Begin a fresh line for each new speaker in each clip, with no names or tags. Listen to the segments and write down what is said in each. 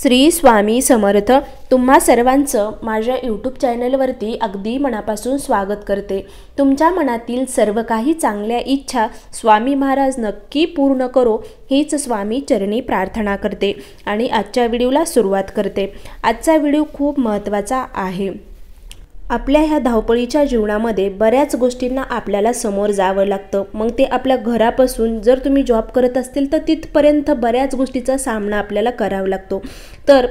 श्री स्वामी समर्थ। तुम्हा सर्वांचं माझ्या यूट्यूब चॅनलवरती अगदी मनापासून स्वागत करते। तुमच्या मनातील सर्व काही चांगल्या इच्छा स्वामी महाराज नक्की पूर्ण करो हीच स्वामी चरणी प्रार्थना करते आणि आजच्या व्हिडिओला सुरुवात करते। आजचा व्हिडिओ खूप महत्त्वाचा आहे। आपल्या ह्या धावपळीच्या जीवनामध्ये बऱ्याच गोष्टींना आपल्याला समोर जावं लागतं। मग ते आपल्या घरापासून जर तुम्ही जॉब करत असतील तर तिथपर्यंत बऱ्याच गोष्टीचा सामना आपल्याला करावा लागतो।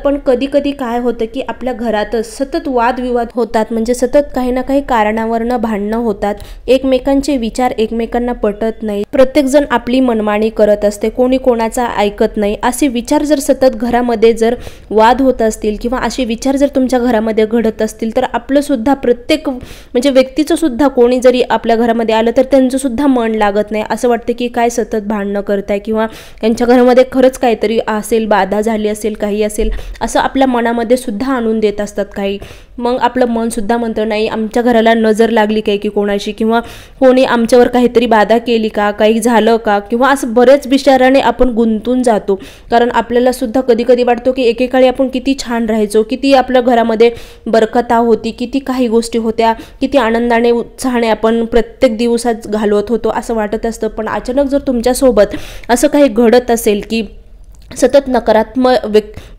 पण कधी कधी काय होतं की आपल्या घरातच सतत वादविवाद होतात, म्हणजे सतत काही ना काही कारणावरनं भांडणं होतात, एकमेकांचे विचार एकमेकांना पटत नाही, प्रत्येकजण आपली मनमानी करत असते, कोणी कोणाचा ऐकत नाही। असे विचार जर सतत घरामध्ये जर वाद होत असतील किंवा असे विचार जर तुमच्या घरामध्ये घडत असतील तर आपलं सुद्धा प्रत्येक म्हणजे व्यक्तीचं सुद्धा कोणी जरी आपल्या घरामध्ये आलं तर त्यांचं सुद्धा मन लागत नाही। असं वाटतं की काय सतत भांडणं करताय किंवा त्यांच्या घरामध्ये खरंच काहीतरी असेल, बाधा झाली असेल, काही असेल असं आपल्या मनामध्ये सुद्धा आणून देत असतात काही। मग आपलं मन सुद्धा म्हणतं नाही आमच्या घराला नजर लागली काय की कोणाची, किंवा कोणी आमच्यावर काहीतरी बाधा केली का, काही झालं का, किंवा असं बरेच विचाराने आपण गुंतून जातो। कारण आपल्याला सुद्धा कधी कधी वाटतो की एकेकाळी आपण किती छान राहायचो, किती आपल्या घरामध्ये बरकता होती, किती काही गोष्टी होत्या, किती आनंदाने उत्साहाने आपण प्रत्येक दिवसात घालवत होतो असं वाटत असतं। पण अचानक जर तुमच्यासोबत असं काही घडत असेल की सतत नकारात्मक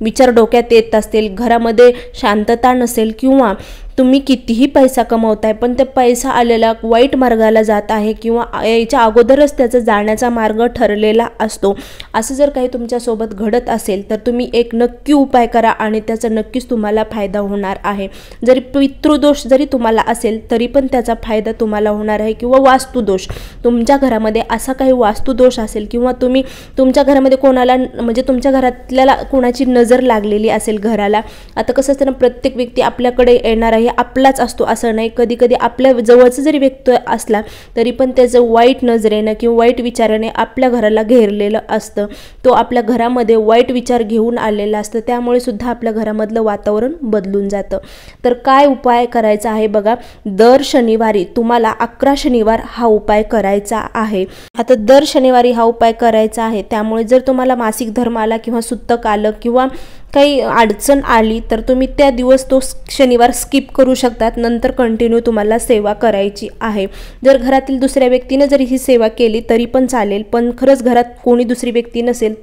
विचार डोक्यात येत असतील, घरामध्ये शांतता नसेल, किंवा तुम्ही कितीही पैसा कमवताय पण ते पैसा आलेला वाईट मार्गाला जात आहे किंवा याच्या अगोदरच त्याचा जाण्याचा मार्ग ठरलेला असतो, असं जर काही तुमच्यासोबत घडत असेल तर तुम्ही एक नक्की उपाय करा आणि त्याचा नक्कीच तुम्हाला फायदा होणार आहे। जरी पितृदोष जरी तुम्हाला असेल तरी पण त्याचा फायदा तुम्हाला होणार आहे, किंवा वास्तुदोष तुमच्या घरामध्ये असा काही वास्तुदोष असेल, किंवा तुम्ही तुमच्या घरामध्ये कोणाला म्हणजे तुमच्या घरातल्याला कोणाची नजर लागलेली असेल घराला। आता कसं असतं ना, प्रत्येक व्यक्ती आपल्याकडे येणार आहे आपलाच असतो असं नाही, कधी कधी आपल्या जवळचा जरी व्यक्ती असला तरी पण त्याचं वाईट नजरेनं किंवा वाईट विचाराने आपल्या घराला घेरलेलं असतं, तो आपल्या घरामध्ये वाईट विचार घेऊन आलेला असतं, त्यामुळे सुद्धा आपल्या घरामधलं वातावरण बदलून जातं। तर काय उपाय करायचा आहे बघा, दर शनिवारी तुम्हाला 11 शनिवार हा उपाय करायचा आहे। आता दर शनिवारी हा उपाय करायचा आहे, त्यामुळे जर तुम्हाला मासिक धर्म आला किंवा सुतक आलं किंवा काही अडचण आली तर तुम्ही त्या दिवस तो शनिवार स्किप करू शकतात, नंतर कंटिन्यू तुम्हाला सेवा करायची आहे। जर घरातील दुसऱ्या व्यक्तीने जरी ही सेवा केली तरी पण चालेल, पण खरंच घरात कोणी दुसरी व्यक्ती नसेल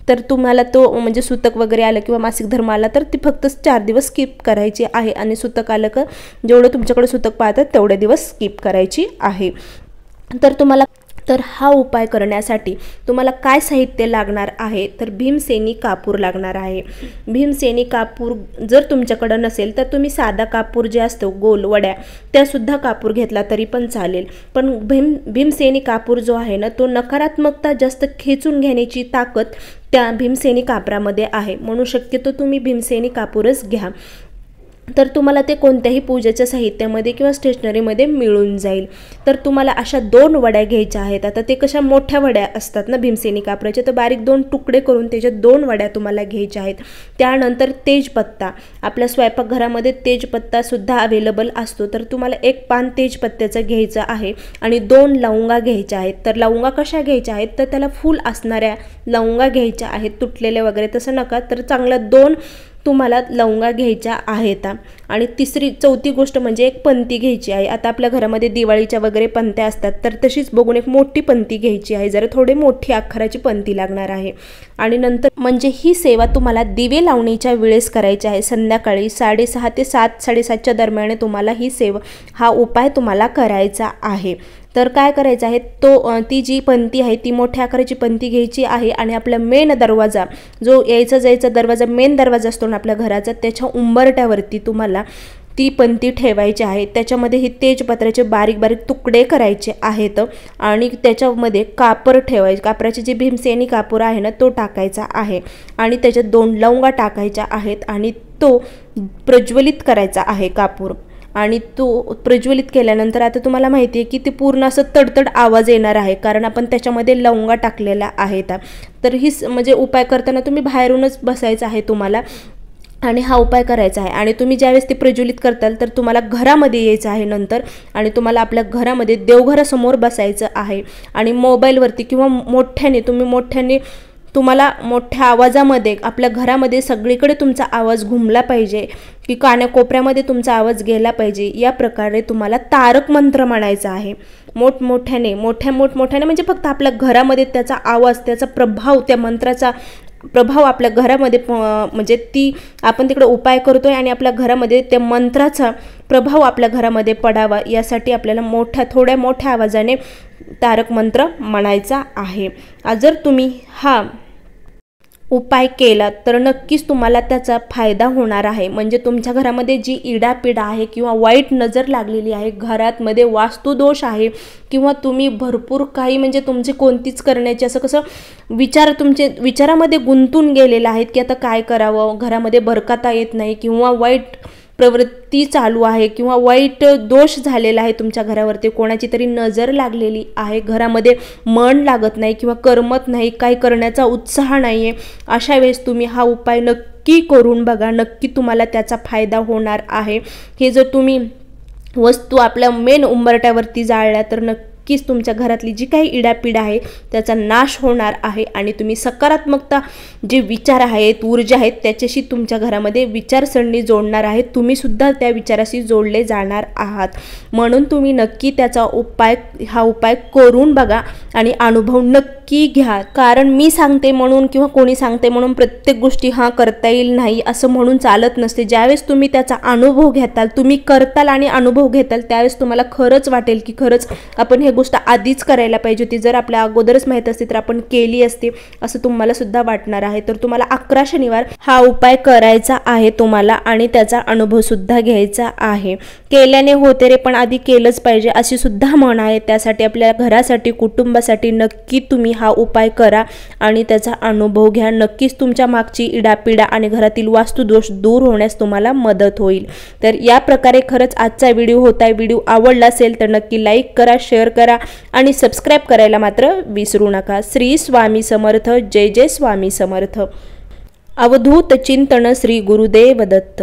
तर तुम्हाला तो म्हणजे सुतक वगैरे आलं किंवा मासिक धर्म आला तर ती फक्त 4 दिवस स्किप करायची आहे, आणि सुतक आलं का जेवढं तुमच्याकडे सुतक पाहतात तेवढे दिवस स्किप करायची आहे। तर हा उपाय करण्यासाठी तुम्हाला काय साहित्य लागणार आहे, तर भीमसेनी कापूर लागणार आहे। भीमसेनी कापूर जर तुमच्याकडे नसेल तर तुम्ही साधा कापूर जे असतो गोल वड्या त्यासुद्धा कापूर घेतला तरी पण चालेल, पण भीमसेनी कापूर जो आहे ना तो नकारात्मकता जास्त खेचून घेण्याची ताकद त्या भीमसेनी कापरामध्ये आहे, म्हणून शक्यतो तुम्ही भीमसेनी कापूरच घ्या। तर तुम्हाला ते कोणत्याही पूजेच्या साहित्यामध्ये किंवा स्टेशनरीमध्ये मिळून जाईल। तर तुम्हाला अशा 2 वड्या घ्यायच्या आहेत। आता ते कशा मोठ्या वड्या असतात ना भीमसेनी कापराच्या, तर बारीक 2 तुकडे करून त्याच्या 2 वड्या तुम्हाला घ्यायच्या आहेत। त्यानंतर तेजपत्ता, आपल्या स्वयंपाकघरामध्ये तेजपत्ता सुद्धा अवेलेबल असतो, तर तुम्हाला 1 पान तेजपत्त्याचं घ्यायचं आहे आणि 2 लवंगा घ्यायच्या आहेत। तर लवंगा कशा घ्यायच्या आहेत, तर त्याला फूल असणाऱ्या लवंगा घ्यायच्या आहेत, तुटलेल्या वगैरे तसं नका, तर चांगल्या 2 तुम्हाला लवंगा घ्यायच्या आहेत। आणि चौथी गोष्ट म्हणजे एक पंती घ्यायची आहे। आता आपल्या घरामध्ये दिवाळीच्या वगैरे पंत्या असतात तर तशीच बघून एक मोठी पंती घ्यायची आहे, जरा थोडी मोठी आकाराची पंती लागणार आहे। आणि नंतर म्हणजे ही सेवा तुम्हाला दिवे लावणीच्या वेळेस करायची आहे, संध्याकाळी 6:30 ते 7:30च्या दरम्यान तुम्हाला ही सेवा हा उपाय तुम्हाला करायचा आहे। तर काय करायचं आहे, ती जी पंती आहे ती मोठ्या आकाराची पंती घ्यायची आहे आणि आपला मेन दरवाजा जो यायचा जायचा दरवाजा मेन दरवाजा असतो ना आपल्या घराचा त्याच्या उंबरट्यावरती तुम्हाला ती पंती ठेवायची आहे। त्याच्यामध्ये हे तेजपत्राचे बारीक बारीक तुकडे करायचे आहेत आणि त्याच्यामध्ये कापूर ठेवायचे, कापराची जी भीमसेनी कापूर आहे ना तो टाकायचा आहे आणि त्याच्यात 2 लवंगा टाकायच्या आहेत आणि तो प्रज्वलित करायचा आहे कापूर। आणि तो प्रज्वलित केल्यानंतर आता तुम्हाला माहिती आहे की ते पूर्ण असं तडतड आवाज येणार आहे, कारण आपण त्याच्यामध्ये लवंगा टाकलेला आहेत। तर ही म्हणजे उपाय करताना तुम्ही बाहेरूनच बसायचं आहे तुम्हाला आणि हा उपाय करायचा आहे। आणि तुम्ही ज्यावेळेस ते प्रज्वलित करताल तर तुम्हाला घरामध्ये यायचं आहे नंतर, आणि तुम्हाला आपल्या घरामध्ये देवघरासमोर बसायचं आहे आणि मोबाईलवरती किंवा मोठ्याने तुम्हाला मोठ्या आवाजामध्ये आपल्या घरामध्ये सगळीकडे तुमचा आवाज घुमला पाहिजे, की कानाकोपऱ्यामध्ये तुमचा आवाज गेला पाहिजे, या प्रकारे तुम्हाला तारक मंत्र म्हणायचा आहे. मोठमोठ्याने म्हणजे फक्त आपल्या घरामध्ये त्याचा आवाज, त्याचा प्रभाव, त्या मंत्राचा प्रभाव आपल्या घरामध्ये म्हणजे ती आपण तिकडे उपाय करतोय आणि आपल्या घरामध्ये त्या मंत्राचा प्रभाव आपल्या घरामध्ये पडावा, यासाठी आपल्याला थोड्या मोठ्या आवाजाने तारक मंत्र म्हणायचा आहे. जर तुम्ही हा उपाय केला तर नक्कीच तुम्हाला त्याचा फायदा होणार आहे. म्हणजे तुमच्या घरामध्ये जी इडापिडा आहे किंवा वाईट नजर लागलेली आहे, घरामध्ये वास्तुदोष आहे, किंवा तुम्ही भरपूर काही म्हणजे तुमची कोणतीच करण्याची असं कसं तुमचे विचारामध्ये गुंतून गेलेले आहेत की आता काय करावं, घरामध्ये बरकता येत नाही, किंवा वाईट प्रवृत्ती चालू आहे, किंवा वाईट दोष झालेला आहे तुमच्या घरावरती, कोणाची तरी नजर लागलेली आहे, घरामध्ये मन लागत नाही किंवा करमत नाही, काही करण्याचा उत्साह नाही आहे, अशा वेळेस तुम्ही हा उपाय नक्की करून बघा. नक्की तुम्हाला त्याचा फायदा होणार आहे. हे जर तुम्ही वस्तू आपल्या मेन उंबरट्यावरती जाळल्या तर नक्कीच तुमच्या घरातली जी काही इडापिडा आहे त्याचा नाश होणार आहे आणि तुम्ही सकारात्मकता जे विचार आहेत, ऊर्जा आहेत, त्याच्याशी तुमच्या घरामध्ये विचारसरणी जोडणार आहेत. तुम्ही सुद्धा त्या विचाराशी जोडले जाणार आहात. म्हणून तुम्ही नक्की त्याचा हा उपाय करून बघा आणि अनुभव नक्की घ्या. कारण मी सांगते म्हणून किंवा कोणी सांगते म्हणून प्रत्येक गोष्टी करता येईल नाही असं म्हणून चालत नसते. ज्यावेळेस तुम्ही त्याचा अनुभव घेताल, तुम्ही करताल आणि अनुभव घेताल, त्यावेळेस तुम्हाला खरंच वाटेल की खरंच आपण हे गोष्ट आधीच करायला पाहिजे होती, जर आपल्या अगोदरच माहीत असते तर आपण केली असते, असं तुम्हाला सुद्धा वाटणार आहे. तर तुम्हाला 11 शनिवार हा उपाय करायचा आहे तुम्हाला आणि त्याचा अनुभव सुद्धा घ्यायचा आहे. केल्याने होते रे, पण आधी केलंच पाहिजे अशी सुद्धा म्हण आहे. त्यासाठी आपल्या घरासाठी, कुटुंबासाठी नक्की तुम्ही हा उपाय करा आणि त्याचा अनुभव घ्या. नक्कीच तुमच्या मागची इडापिडा आणि घरातील वास्तुदोष दूर होण्यास तुम्हाला मदत होईल. तर या प्रकारे खरंच आजचा व्हिडिओ होता. व्हिडिओ आवडला असेल तर नक्की लाईक करा, शेअर करा आणि सबस्क्राईब करायला मात्र विसरू नका. श्री स्वामी समर्थ. जय जय स्वामी समर्थ. अवधूत चिंतन श्री गुरुदेव दत्त.